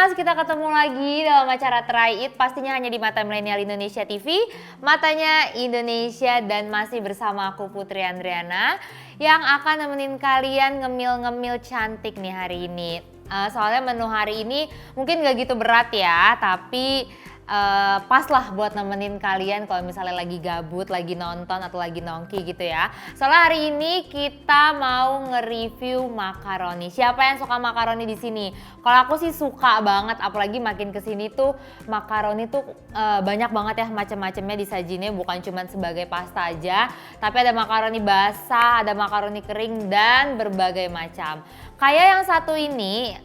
Millennials, kita ketemu lagi dalam acara Try It, pastinya hanya di Mata Milenial Indonesia TV, matanya Indonesia, dan masih bersama aku Putri Andriana yang akan nemenin kalian ngemil-ngemil cantik nih hari ini. Soalnya menu hari ini mungkin gak gitu berat ya, tapi pas lah buat nemenin kalian kalau misalnya lagi gabut, lagi nonton atau lagi nongki gitu ya. Soalnya hari ini kita mau nge-review makaroni. Siapa yang suka makaroni di sini? Kalau aku sih suka banget, apalagi makin kesini tuh makaroni tuh banyak banget ya macam-macamnya disajinnya, bukan cuma sebagai pasta aja, tapi ada makaroni basah, ada makaroni kering dan berbagai macam. Kayak yang satu ini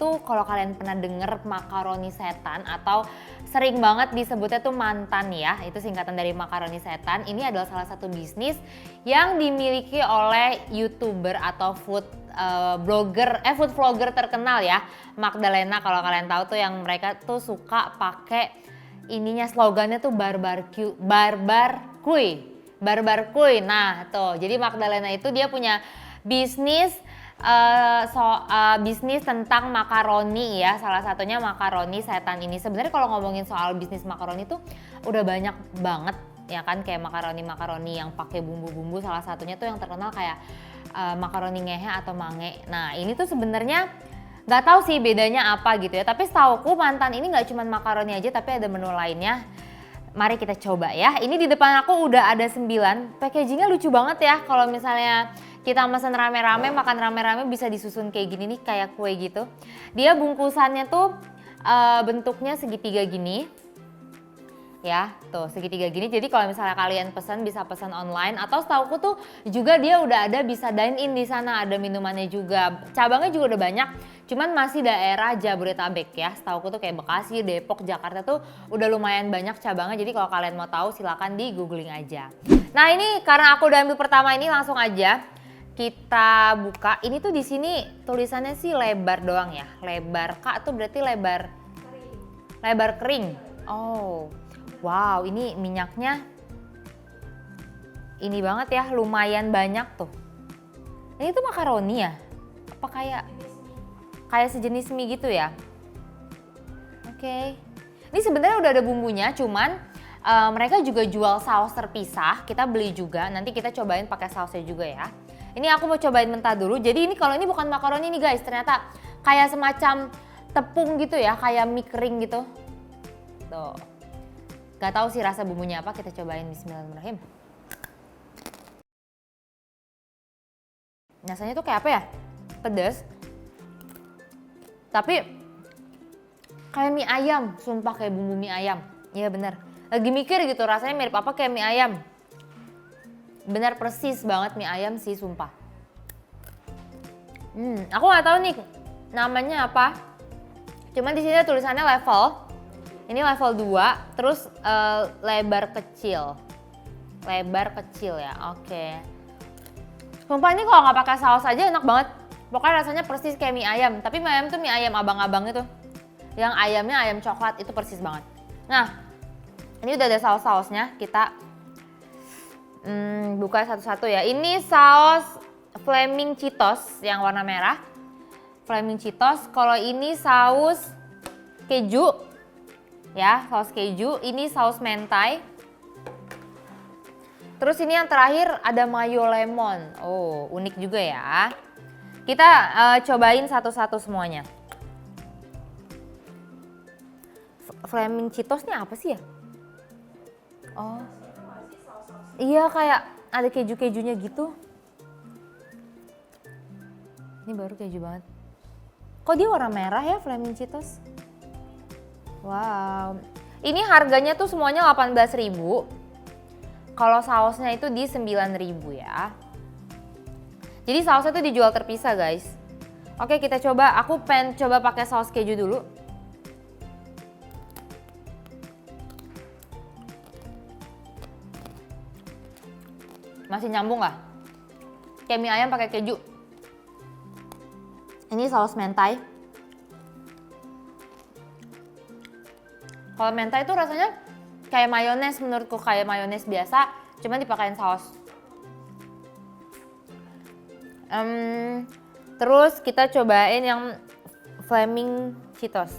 tuh kalau kalian pernah denger makaroni setan atau sering banget disebutnya tuh mantan ya, itu singkatan dari makaroni setan. Ini adalah salah satu bisnis yang dimiliki oleh YouTuber atau food vlogger terkenal ya, Magdalena. Kalau kalian tahu tuh yang mereka tuh suka pakai ininya, slogannya tuh barbar kuy. Nah tuh, jadi Magdalena itu dia punya bisnis bisnis tentang makaroni ya, salah satunya makaroni setan ini. Sebenarnya kalau ngomongin soal bisnis makaroni tuh udah banyak banget ya kan, kayak makaroni yang pakai bumbu-bumbu, salah satunya tuh yang terkenal kayak makaroni ngehe atau mange. Nah ini tuh sebenarnya nggak tahu sih bedanya apa gitu ya, tapi setauku mantan ini nggak cuma makaroni aja tapi ada menu lainnya. Mari kita coba ya. Ini di depan aku udah ada 9, packagingnya lucu banget ya. Kalau misalnya kita pesan rame-rame, makan rame-rame bisa disusun kayak gini nih, kayak kue gitu. Dia bungkusannya tuh bentuknya segitiga gini. Ya, tuh segitiga gini. Jadi kalau misalnya kalian pesan bisa pesan online, atau setauku tuh juga dia udah ada bisa dine in di sana, ada minumannya juga. Cabangnya juga udah banyak, cuman masih daerah Jabodetabek ya. Setauku tuh kayak Bekasi, Depok, Jakarta tuh udah lumayan banyak cabangnya. Jadi kalau kalian mau tahu silakan di googling aja. Nah, ini karena aku udah ambil pertama ini, langsung aja kita buka. Ini tuh di sini tulisannya sih lebar doang ya. Lebar Kak tuh berarti lebar kering. Oh. Wow, ini minyaknya ini banget ya, lumayan banyak tuh. Ini tuh makaroni ya? Apa kayak sejenis mie gitu ya? Oke. Ini sebenarnya udah ada bumbunya, cuman mereka juga jual saus terpisah. Kita beli juga, nanti kita cobain pakai sausnya juga ya. Ini aku mau cobain mentah dulu. Jadi ini kalau ini bukan makaroni nih guys, ternyata kayak semacam tepung gitu ya, kayak mie kering gitu. Tuh. Gak tahu sih rasa bumbunya apa, kita cobain. Bismillahirrahmanirrahim. Rasanya tuh kayak apa ya? Pedas. Tapi kayak mie ayam, sumpah kayak bumbu mie ayam. Iya bener. Lagi mikir gitu rasanya mirip apa kayak mie ayam. Bener persis banget mie ayam sih sumpah. Aku nggak tahu nih namanya apa. Cuman di sini tulisannya level. Ini level 2, terus lebar kecil. Lebar kecil ya, oke. Sumpah ini kalau nggak pakai saus aja enak banget. Pokoknya rasanya persis kayak mie ayam. Tapi mie ayam tuh mie ayam abang-abang itu. Yang ayamnya ayam coklat, itu persis banget. Nah, ini udah ada saus-sausnya. Kita buka satu-satu ya. Ini saus Flaming Cheetos yang warna merah. Flaming Cheetos. Kalau ini saus keju. Ya, saus keju. Ini saus mentai. Terus ini yang terakhir ada mayo lemon. Oh, unik juga ya. Kita cobain satu-satu semuanya. Flaming Cheetos ini apa sih ya? Oh. Iya, kayak ada keju-kejunya gitu. Ini baru keju banget. Kok dia warna merah ya Flaming Cheetos? Wow, ini harganya tuh semuanya 18.000. Kalau sausnya itu di 9.000 ya. Jadi sausnya tuh dijual terpisah guys. Oke, kita coba. Aku pengen coba pakai saus keju dulu. Masih nyambung nggak? Kayak mie ayam pakai keju. Ini saus mentai. Kalau mentai itu rasanya kayak mayones, menurutku kayak mayones biasa, cuman dipakein saus. Terus kita cobain yang Flaming Cheetos.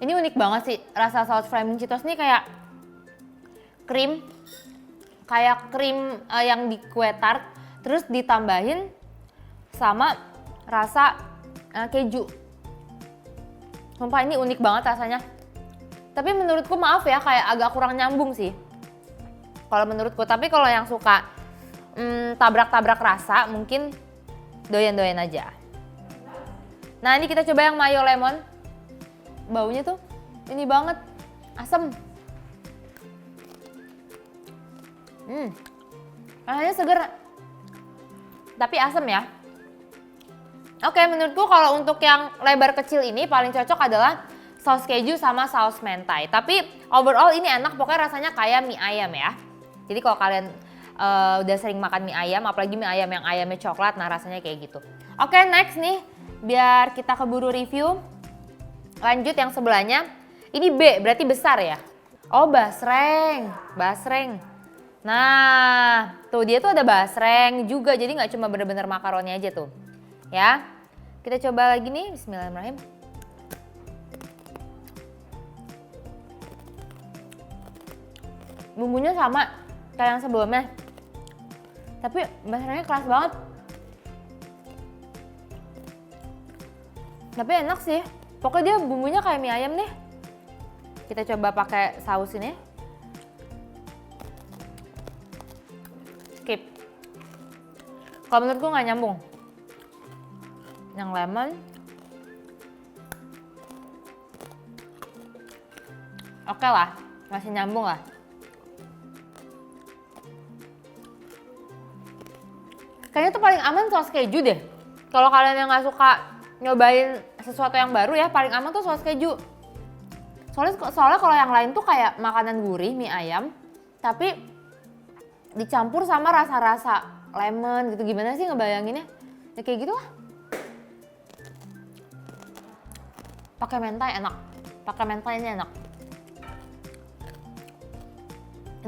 Ini unik banget sih, rasa saus Flaming Cheetos nih kayak krim yang di kue tart, terus ditambahin sama rasa keju. Sumpah ini unik banget rasanya. Tapi menurutku maaf ya, kayak agak kurang nyambung sih. Kalau menurutku, tapi kalau yang suka tabrak-tabrak rasa mungkin doyan-doyan aja. Nah ini kita coba yang mayo lemon. Baunya tuh ini banget, asem. Rasanya seger, tapi asem ya. Oke, menurutku kalau untuk yang lebar kecil ini paling cocok adalah saus keju sama saus mentai. Tapi overall ini enak, pokoknya rasanya kayak mie ayam ya. Jadi kalau kalian udah sering makan mie ayam, apalagi mie ayam yang ayamnya coklat, nah rasanya kayak gitu. Oke, next nih, biar kita keburu review. Lanjut yang sebelahnya, ini B berarti besar ya. Oh basreng. Nah tuh dia tuh ada basreng juga, jadi nggak cuma bener-bener makaroni aja tuh. Ya, kita coba lagi nih, bismillahirrahmanirrahim. Bumbunya sama kayak yang sebelumnya, tapi basrengnya keras banget. Tapi enak sih. Pokoknya dia bumbunya kayak mie ayam deh. Kita coba pakai saus ini. Skip. Kalau menurutku nggak nyambung. Yang lemon. Oke lah, masih nyambung lah. Kayaknya tuh paling aman saus keju deh. Kalau kalian yang nggak suka nyobain sesuatu yang baru ya, paling aman tuh saus keju. Soalnya kalau yang lain tuh kayak makanan gurih, mie ayam, tapi dicampur sama rasa-rasa lemon gitu. Gimana sih ngebayanginnya? Ya kayak gitu lah. Pakai mentai enak. Pakai mentainya enak.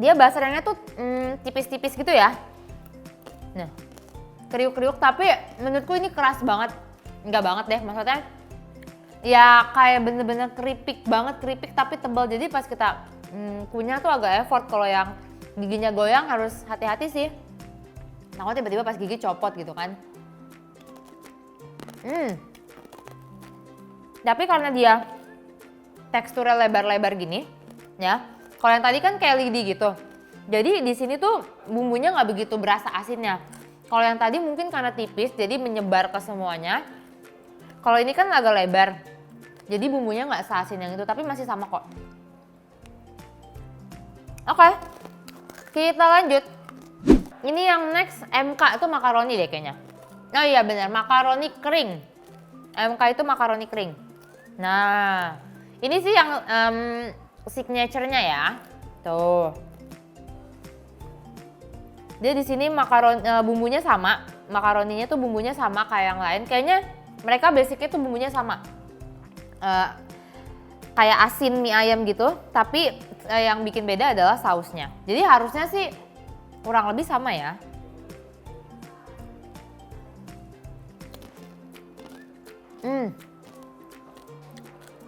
Dia basrengnya tuh tipis-tipis gitu ya. Nah, kriuk-kriuk, tapi menurutku ini keras banget. Enggak banget deh, maksudnya ya kayak bener-bener keripik banget, keripik tapi tebal. Jadi pas kita kunyah tuh agak effort. Kalau yang giginya goyang harus hati-hati sih. Takutnya tiba-tiba pas gigi copot gitu kan. Tapi karena dia teksturnya lebar-lebar gini ya. Kalau yang tadi kan kayak lidi gitu. Jadi di sini tuh bumbunya nggak begitu berasa asinnya. Kalau yang tadi mungkin karena tipis jadi menyebar ke semuanya. Kalau ini kan agak lebar, jadi bumbunya nggak seasin yang itu, tapi masih sama kok. Oke, kita lanjut. Ini yang next, MK itu makaroni deh kayaknya. Oh iya benar, makaroni kering. MK itu makaroni kering. Nah, ini sih yang signature-nya ya. Tuh. Dia di sini bumbunya sama, makaroninya tuh bumbunya sama kayak yang lain. Kayaknya mereka basicnya tuh bumbunya sama, kayak asin mie ayam gitu, tapi yang bikin beda adalah sausnya. Jadi harusnya sih kurang lebih sama ya.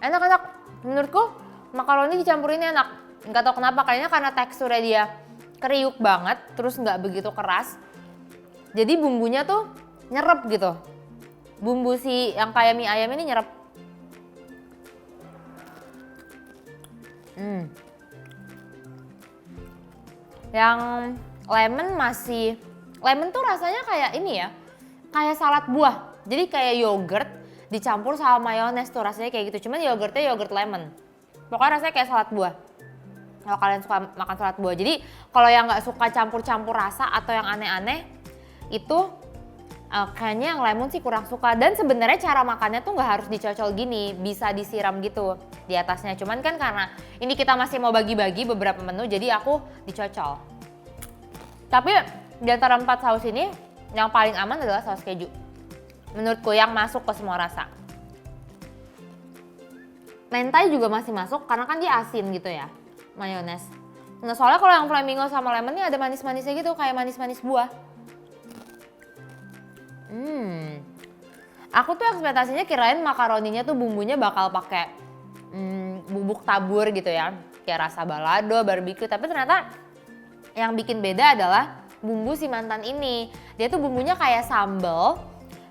Enak-enak, menurutku makaroni dicampurin enak. Nggak tahu kenapa, kayaknya karena teksturnya dia kriuk banget, terus nggak begitu keras. Jadi bumbunya tuh nyerep gitu. Bumbu si yang kayak mie ayam ini nyerap. Yang lemon tuh rasanya kayak ini ya, kayak salad buah. Jadi kayak yogurt dicampur sama mayones tuh rasanya kayak gitu. Cuman yogurtnya yogurt lemon. Pokoknya rasanya kayak salad buah. Kalau kalian suka makan salad buah. Jadi kalau yang nggak suka campur-campur rasa atau yang aneh-aneh itu kayaknya yang lemon sih kurang suka. Dan sebenarnya cara makannya tuh nggak harus dicocol gini, bisa disiram gitu di atasnya. Cuman kan karena ini kita masih mau bagi-bagi beberapa menu, jadi aku dicocol. Tapi di antara 4 saus ini yang paling aman adalah saus keju. Menurutku yang masuk ke semua rasa. Mentai juga masih masuk karena kan dia asin gitu ya, mayones. Nah soalnya kalau yang flamingo sama lemon ini ada manis-manisnya gitu, kayak manis-manis buah. Aku tuh ekspektasinya kirain makaroninya tuh bumbunya bakal pakai bubuk tabur gitu ya, kayak rasa balado, barbecue. Tapi ternyata yang bikin beda adalah bumbu si mantan ini. Dia tuh bumbunya kayak sambal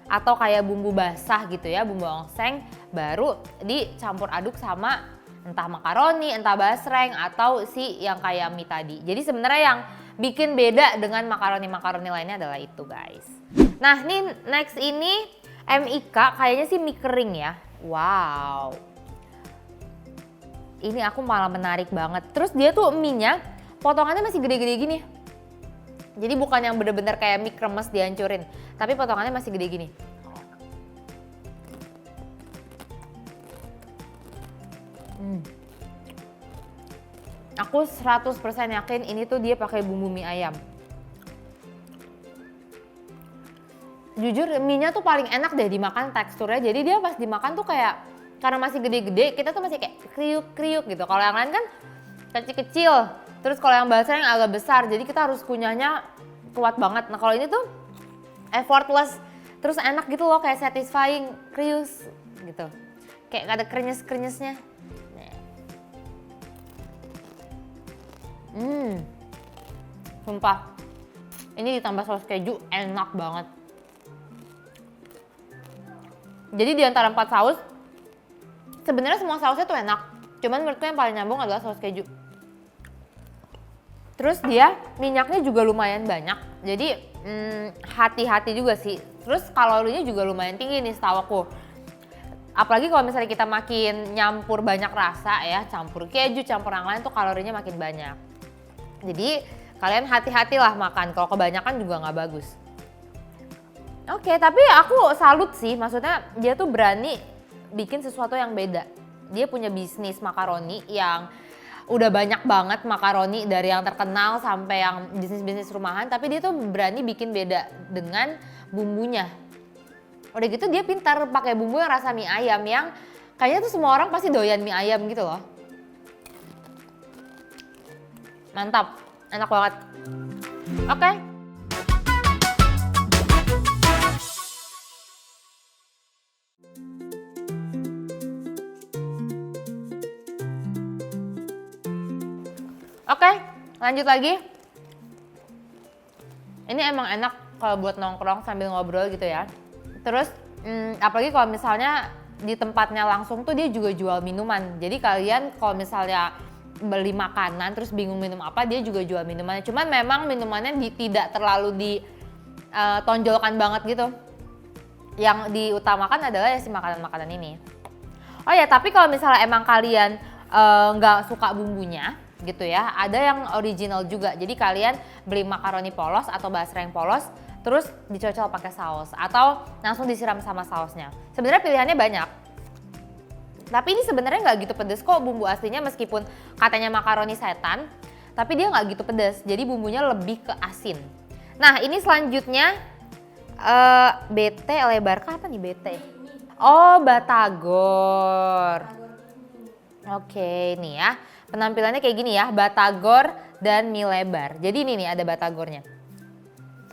atau kayak bumbu basah gitu ya, bumbu ongseng, baru dicampur aduk sama entah makaroni, entah basreng, atau si yang kayak mie tadi. Jadi sebenarnya yang bikin beda dengan makaroni-makaroni lainnya adalah itu guys. Nah nih next ini MIK, kayaknya sih mie kering ya. Wow. Ini aku malah menarik banget. Terus dia tuh mie-nya potongannya masih gede-gede gini. Jadi bukan yang bener-bener kayak mie kremes dihancurin, tapi potongannya masih gede gini. Aku 100% yakin ini tuh dia pakai bumbu mie ayam. Jujur mie-nya tuh paling enak deh dimakan teksturnya. Jadi dia pas dimakan tuh kayak, karena masih gede-gede, kita tuh masih kayak kriuk-kriuk gitu. Kalau yang lain kan kecil-kecil. Terus kalau yang basah yang agak besar, jadi kita harus kunyahnya kuat banget. Nah kalau ini tuh effortless, terus enak gitu loh, kayak satisfying, krius gitu. Kayak ada krenyes-krenyesnya. Sumpah, ini ditambah saus keju enak banget. Jadi di antara 4 saus, sebenarnya semua sausnya tuh enak. Cuman menurutku yang paling nyambung adalah saus keju. Terus dia minyaknya juga lumayan banyak, jadi hati-hati juga sih. Terus kalorinya juga lumayan tinggi nih setahu aku. Apalagi kalau misalnya kita makin nyampur banyak rasa ya, campur keju, campur yang lain tuh kalorinya makin banyak. Jadi kalian hati-hatilah makan, kalau kebanyakan juga nggak bagus. Oke, tapi aku salut sih, maksudnya dia tuh berani bikin sesuatu yang beda. Dia punya bisnis makaroni yang udah banyak banget makaroni dari yang terkenal sampai yang bisnis-bisnis rumahan, tapi dia tuh berani bikin beda dengan bumbunya. Udah gitu dia pintar pakai bumbu yang rasa mie ayam yang kayaknya tuh semua orang pasti doyan mie ayam gitu loh. Mantap, enak banget. Oke. Oke, lanjut lagi. Ini emang enak kalau buat nongkrong sambil ngobrol gitu ya. Terus apalagi kalau misalnya di tempatnya langsung tuh dia juga jual minuman. Jadi kalian kalau misalnya beli makanan terus bingung minum apa, dia juga jual minumannya. Cuman memang minumannya tidak terlalu ditonjolkan banget gitu. Yang diutamakan adalah ya si makanan-makanan ini. Oh ya, tapi kalau misalnya emang kalian nggak suka bumbunya gitu ya, ada yang original juga. Jadi kalian beli makaroni polos atau basreng polos, terus dicocol pakai saus atau langsung disiram sama sausnya. Sebenarnya pilihannya banyak. Tapi ini sebenarnya nggak gitu pedes kok bumbu aslinya, meskipun katanya makaroni setan, tapi dia nggak gitu pedes. Jadi bumbunya lebih ke asin. Nah ini selanjutnya BT lebar kah apa nih BT? Oh batagor. Oke nih ya, penampilannya kayak gini ya, batagor dan mie lebar. Jadi ini nih ada batagornya.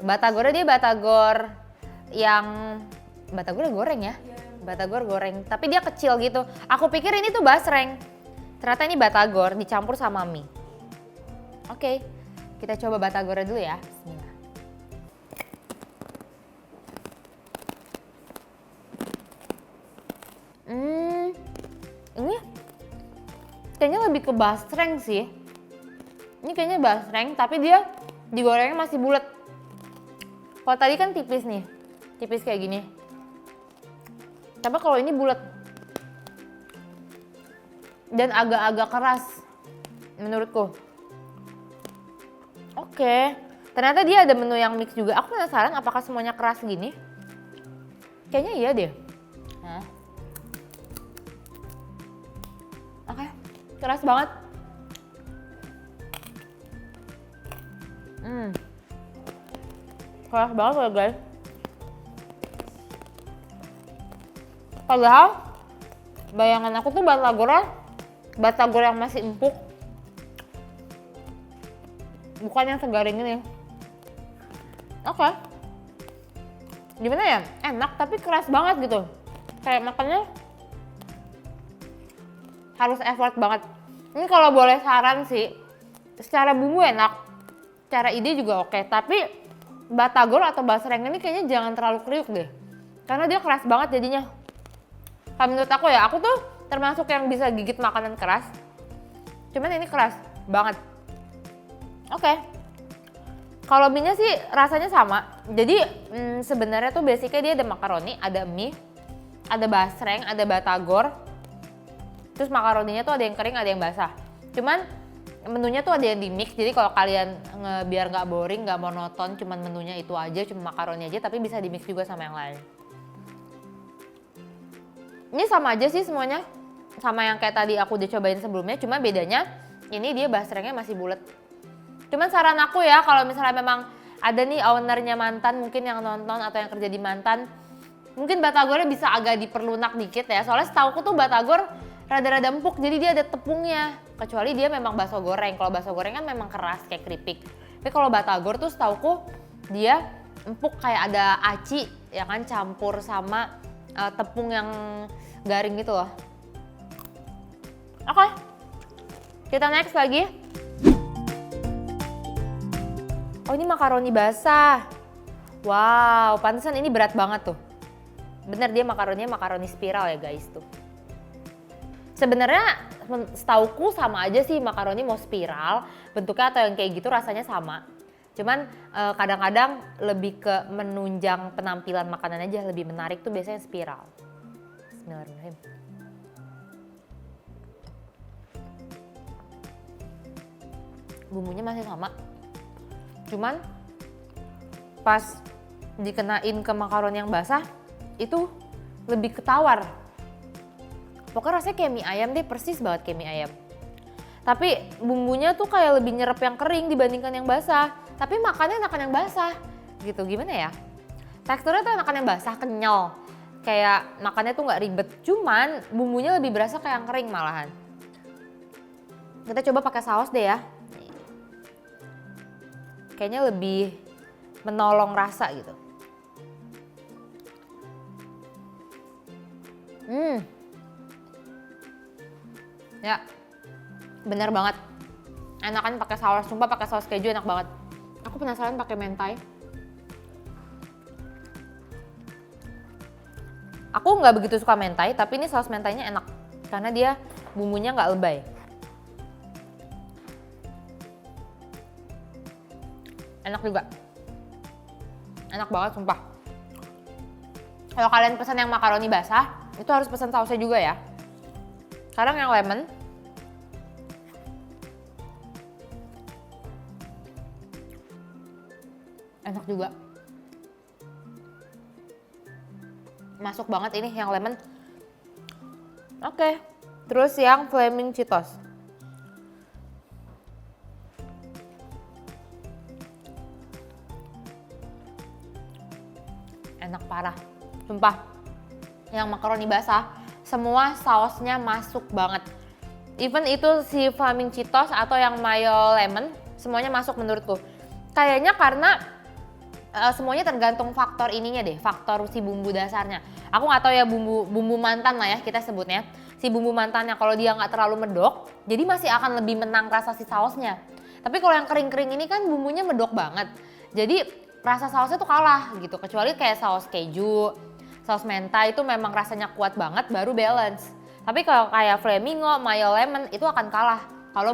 Batagornya dia batagor yang batagor goreng ya. Batagor goreng, tapi dia kecil gitu. Aku pikir ini tuh basreng. Ternyata ini batagor dicampur sama mie. Oke, kita coba batagornya dulu ya. Bismillah. Ini kayaknya lebih ke basreng sih. Ini kayaknya basreng, tapi dia digorengnya masih bulat. Kalau tadi kan tipis nih, tipis kayak gini. Tapi kalau ini bulat dan agak-agak keras menurutku. Oke, ternyata dia ada menu yang mix juga. Aku penasaran apakah semuanya keras gini? Kayaknya iya deh. Nah. Oke, keras banget. Keras banget ya guys. Padahal bayangan aku tuh batagor yang masih empuk, bukan yang segaring ini. Oke. gimana ya, enak tapi keras banget gitu. Kayak makannya harus effort banget. Ini kalau boleh saran sih, secara bumbu enak, secara ide juga oke, tapi batagor atau basreng ini kayaknya jangan terlalu kriuk deh. Karena dia keras banget jadinya. Kalau menurut aku ya, aku tuh termasuk yang bisa gigit makanan keras. Cuman ini keras banget. Oke. Kalau mie-nya sih rasanya sama. Jadi sebenarnya tuh basicnya dia ada makaroni, ada mie, ada basreng, ada batagor. Terus makaroninya tuh ada yang kering, ada yang basah. Cuman menunya tuh ada yang di mix. Jadi kalau kalian biar nggak boring, nggak monoton, cuman menunya itu aja, cuma makaroni aja, tapi bisa di mix juga sama yang lain. Ini sama aja sih semuanya. Sama yang kayak tadi aku udah cobain sebelumnya, cuma bedanya ini dia basrengnya masih bulat. Cuman saran aku ya, kalau misalnya memang ada nih ownernya mantan mungkin yang nonton atau yang kerja di mantan, mungkin batagornya bisa agak diperlunak dikit ya. Soalnya setauku tuh batagor rada-rada empuk, jadi dia ada tepungnya. Kecuali dia memang bakso goreng. Kalau bakso goreng kan memang keras kayak keripik. Tapi kalau batagor tuh setauku dia empuk, kayak ada aci ya kan, campur sama tepung yang garing gitu loh. Oke, kita next lagi. Oh, ini makaroni basah. Wow, pantesan ini berat banget tuh. Bener, dia makaroninya makaroni spiral ya guys tuh. Sebenarnya setauku sama aja sih makaroni mau spiral bentuknya atau yang kayak gitu rasanya sama. Cuman kadang-kadang lebih ke menunjang penampilan makanan aja, lebih menarik tuh biasanya spiral. Bismillahirrahmanirrahim. Bumbunya masih sama. Cuman pas dikenain ke makaroni yang basah itu lebih ketawar. Pokoknya rasanya kayak mie ayam deh, persis banget kayak mie ayam. Tapi bumbunya tuh kayak lebih nyerap yang kering dibandingkan yang basah. Tapi makannya enakan yang basah gitu, gimana ya? Teksturnya tuh enakan yang basah, kenyal. Kayak makannya tuh nggak ribet, cuman bumbunya lebih berasa kayak yang kering malahan. Kita coba pakai saus deh ya. Kayaknya lebih menolong rasa gitu. Ya, bener banget. Enakan pakai saus, sumpah pakai saus keju enak banget. Aku penasaran pakai mentai. Aku nggak begitu suka mentai, tapi ini saus mentainya enak karena dia bumbunya nggak lebay. Enak juga. Enak banget sumpah. Kalau kalian pesan yang makaroni basah, itu harus pesan sausnya juga ya. Sekarang yang lemon. Enak juga. Masuk banget ini yang lemon. Oke. Terus yang flaming Cheetos. Enak parah, sumpah. Yang makaroni basah, semua sausnya masuk banget. Even itu si flaming Cheetos atau yang mayo lemon, semuanya masuk menurutku. Kayaknya karena semuanya tergantung faktor ininya deh, faktor si bumbu dasarnya. Aku nggak tahu ya bumbu mantan lah ya kita sebutnya. Si bumbu mantannya kalau dia nggak terlalu medok, jadi masih akan lebih menang rasa si sausnya. Tapi kalau yang kering-kering ini kan bumbunya medok banget. Jadi rasa sausnya tuh kalah gitu, kecuali kayak saus keju, saus mentai itu memang rasanya kuat banget baru balance. Tapi kalau kayak flamingo, mayo lemon itu akan kalah kalau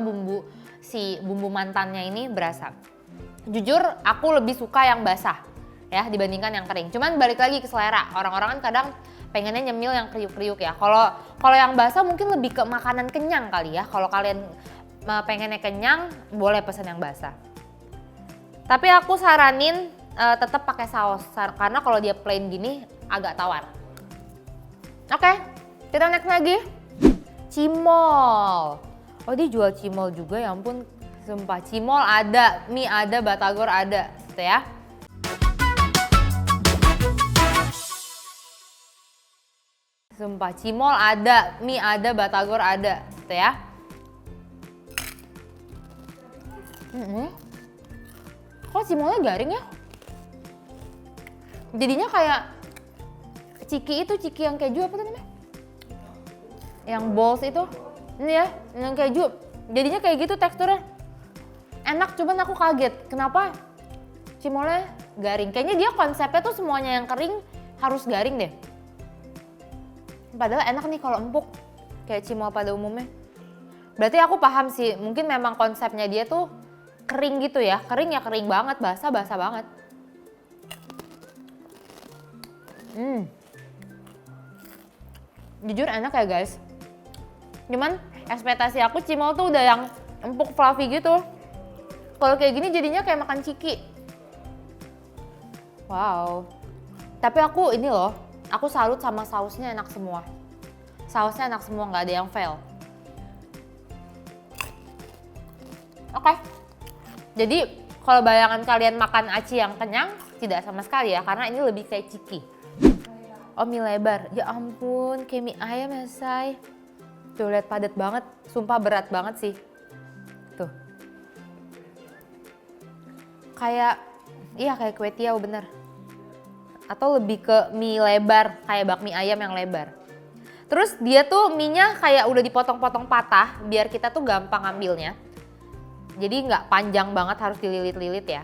si bumbu mantannya ini berasa. Jujur aku lebih suka yang basah ya dibandingkan yang kering. Cuman balik lagi ke selera, orang-orang kan kadang pengennya nyemil yang kriuk-kriuk ya. Kalau yang basah mungkin lebih ke makanan kenyang kali ya. Kalau kalian pengennya kenyang boleh pesan yang basah. Tapi aku saranin tetap pakai saus karena kalau dia plain gini agak tawar. Oke, kita next lagi. Cimol. Oh, dia jual cimol juga, ya ampun. Sumpah, cimol ada, mie ada, batagor ada, gitu ya. Sumpah, cimol ada, mie ada, batagor ada, gitu ya. Kok cimolnya garing ya? Jadinya kayak ciki itu, ciki yang keju apa tuh namanya? Yang balls itu. Ini ya, yang keju. Jadinya kayak gitu teksturnya. Enak, cuman aku kaget. Kenapa cimolnya garing? Kayaknya dia konsepnya tuh semuanya yang kering harus garing deh. Padahal enak nih kalau empuk kayak cimol pada umumnya. Berarti aku paham sih, mungkin memang konsepnya dia tuh kering gitu ya. Kering ya kering banget, basah banget. Jujur enak ya guys. Cuman ekspektasi aku cimol tuh udah yang empuk fluffy gitu. Kalau kayak gini jadinya kayak makan ciki. Wow. Tapi aku ini loh, aku salut sama sausnya enak semua. Sausnya enak semua, nggak ada yang fail. Oke. Jadi kalau bayangan kalian makan aci yang kenyang, tidak sama sekali ya, karena ini lebih kayak ciki. Oh mie lebar, ya ampun kayak mie ayam ya say. Tuh lihat padat banget, sumpah berat banget sih. Tuh. Kayak, iya kayak kue tiaw bener. Atau lebih ke mie lebar, kayak bakmi ayam yang lebar. Terus dia tuh mie-nya kayak udah dipotong-potong patah, biar kita tuh gampang ambilnya. Jadi nggak panjang banget, harus dililit-lilit ya.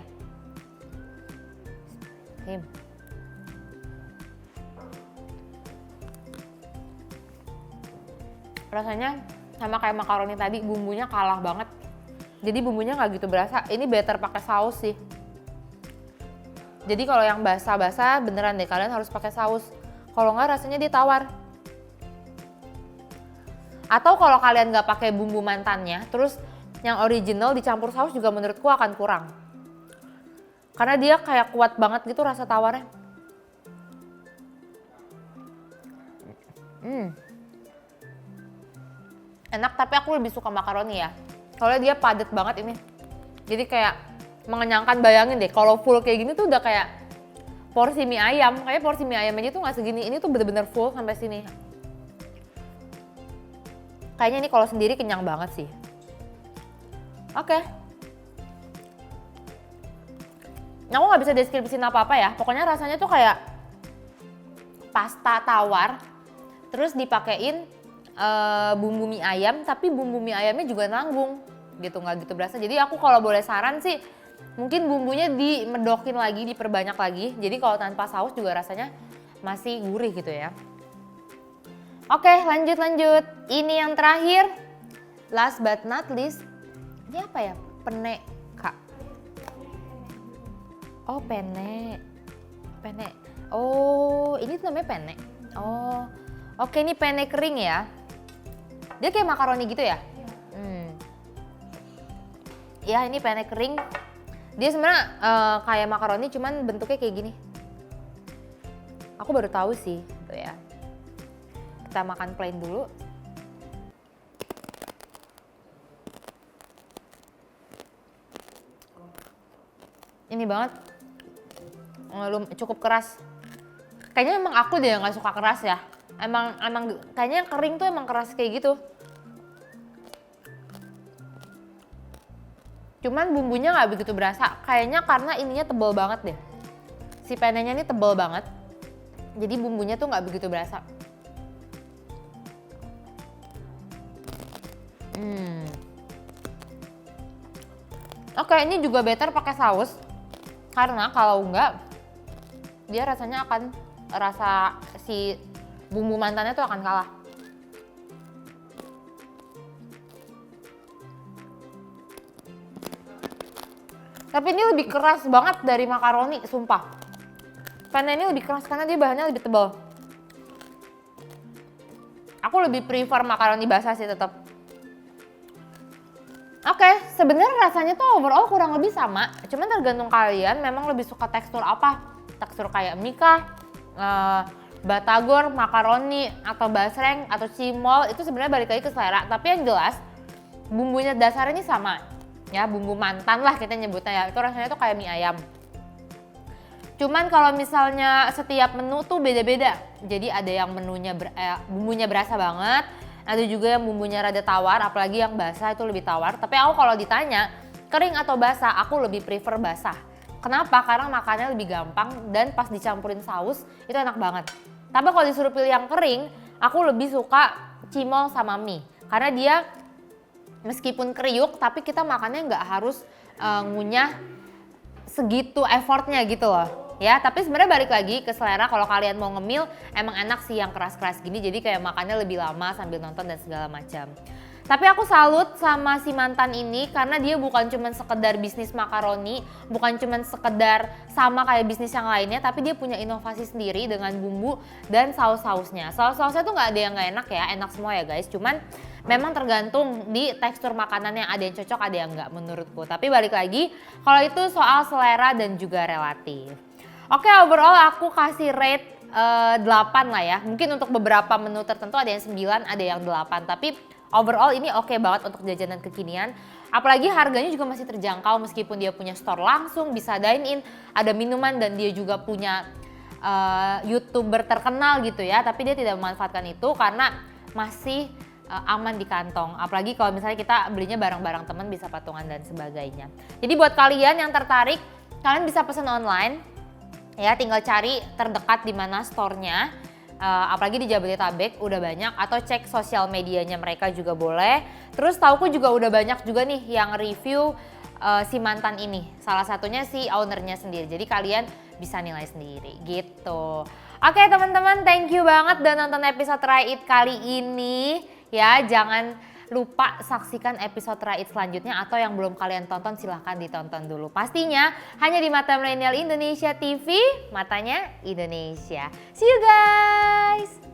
Rasanya sama kayak makaroni tadi, bumbunya kalah banget. Jadi bumbunya nggak gitu berasa, ini better pakai saus sih. Jadi kalau yang basah-basah beneran deh kalian harus pakai saus. Kalau nggak rasanya dia tawar. Atau kalau kalian nggak pakai bumbu mantannya, terus yang original dicampur saus juga menurutku akan kurang. Karena dia kayak kuat banget gitu rasa tawarnya. Enak, tapi aku lebih suka makaroni ya. Soalnya dia padat banget ini. Jadi kayak mengenyangkan, bayangin deh kalau full kayak gini tuh udah kayak porsi mie ayam. Kayak porsi mie ayam aja tuh nggak segini, ini tuh bener-bener full sampai sini. Kayaknya ini kalau sendiri kenyang banget sih. Oke. Aku nggak bisa deskripsiin apa-apa ya. Pokoknya rasanya tuh kayak pasta tawar, terus dipakein bumbu mie ayam, tapi bumbu mie ayamnya juga nanggung gitu, nggak gitu berasa. Jadi aku kalau boleh saran sih, mungkin bumbunya dimedokin lagi, diperbanyak lagi. Jadi kalau tanpa saus juga rasanya masih gurih gitu ya. Oke, lanjut. Ini yang terakhir, last but not least. Ini apa ya? Penne kak. Oh penne. Oh ini tuh namanya penne. Oh oke, ini penne kering ya. Dia kayak makaroni gitu ya? Ya ini penne kering. Dia sebenarnya kayak makaroni, cuman bentuknya kayak gini. Aku baru tahu sih, tuh ya. Kita makan plain dulu. Ini banget, cukup keras. Kayaknya emang aku deh yang nggak suka keras ya. Emang kayaknya kering tuh emang keras kayak gitu. Cuman bumbunya nggak begitu berasa. Kayaknya karena ininya tebel banget deh. Si pennenya ini tebel banget. Jadi bumbunya tuh nggak begitu berasa. Oke, ini juga better pakai saus. Karena kalau enggak, dia rasanya akan rasa si bumbu mantannya tuh akan kalah. Tapi ini lebih keras banget dari makaroni, sumpah. Penne ini lebih keras karena dia bahannya lebih tebal. Aku lebih prefer makaroni basah sih tetap. Oke, sebenarnya rasanya tuh overall kurang lebih sama, cuman tergantung kalian memang lebih suka tekstur apa. Tekstur kayak mie kah, batagor, makaroni, atau basreng, atau cimol, itu sebenarnya balik lagi ke selera. Tapi yang jelas, bumbunya dasarnya ini sama. Ya, bumbu mantan lah kita nyebutnya ya, itu rasanya tuh kayak mie ayam. Cuman kalau misalnya setiap menu tuh beda-beda. Jadi ada yang menunya bumbunya berasa banget, ada juga yang bumbunya rada tawar, apalagi yang basah itu lebih tawar. Tapi aku kalau ditanya kering atau basah, aku lebih prefer basah. Kenapa? Karena makannya lebih gampang dan pas dicampurin saus itu enak banget. Tapi kalau disuruh pilih yang kering, aku lebih suka cimol sama mie. Karena dia meskipun kriuk tapi kita makannya nggak harus ngunyah segitu effortnya gitu loh. Ya, tapi sebenarnya balik lagi ke selera. Kalau kalian mau ngemil, emang enak sih yang keras-keras gini. Jadi kayak makannya lebih lama sambil nonton dan segala macam. Tapi aku salut sama si mantan ini karena dia bukan cuma sekedar bisnis makaroni, bukan cuma sekedar sama kayak bisnis yang lainnya, tapi dia punya inovasi sendiri dengan bumbu dan saus-sausnya. Saus-sausnya tuh nggak ada yang nggak enak ya, enak semua ya guys. Cuman memang tergantung di tekstur makanannya, ada yang cocok, ada yang nggak menurutku. Tapi balik lagi, kalau itu soal selera dan juga relatif. Oke, overall aku kasih rate 8 lah ya. Mungkin untuk beberapa menu tertentu ada yang 9, ada yang 8. Tapi overall ini oke banget untuk jajanan kekinian. Apalagi harganya juga masih terjangkau meskipun dia punya store langsung, bisa dine in, ada minuman dan dia juga punya YouTuber terkenal gitu ya. Tapi dia tidak memanfaatkan itu karena masih aman di kantong. Apalagi kalau misalnya kita belinya bareng-bareng teman bisa patungan dan sebagainya. Jadi buat kalian yang tertarik, kalian bisa pesan online. Ya, tinggal cari terdekat di mana store-nya, apalagi di Jabodetabek udah banyak, atau cek sosial medianya mereka juga boleh. Terus tauku juga udah banyak juga nih yang review si mantan ini, salah satunya si ownernya sendiri. Jadi kalian bisa nilai sendiri gitu. Oke teman-teman, thank you banget udah nonton episode Try It kali ini. Ya, jangan lupa saksikan episode Try It selanjutnya, atau yang belum kalian tonton silahkan ditonton dulu. Pastinya hanya di Mata Milenial Indonesia TV, matanya Indonesia. See you guys!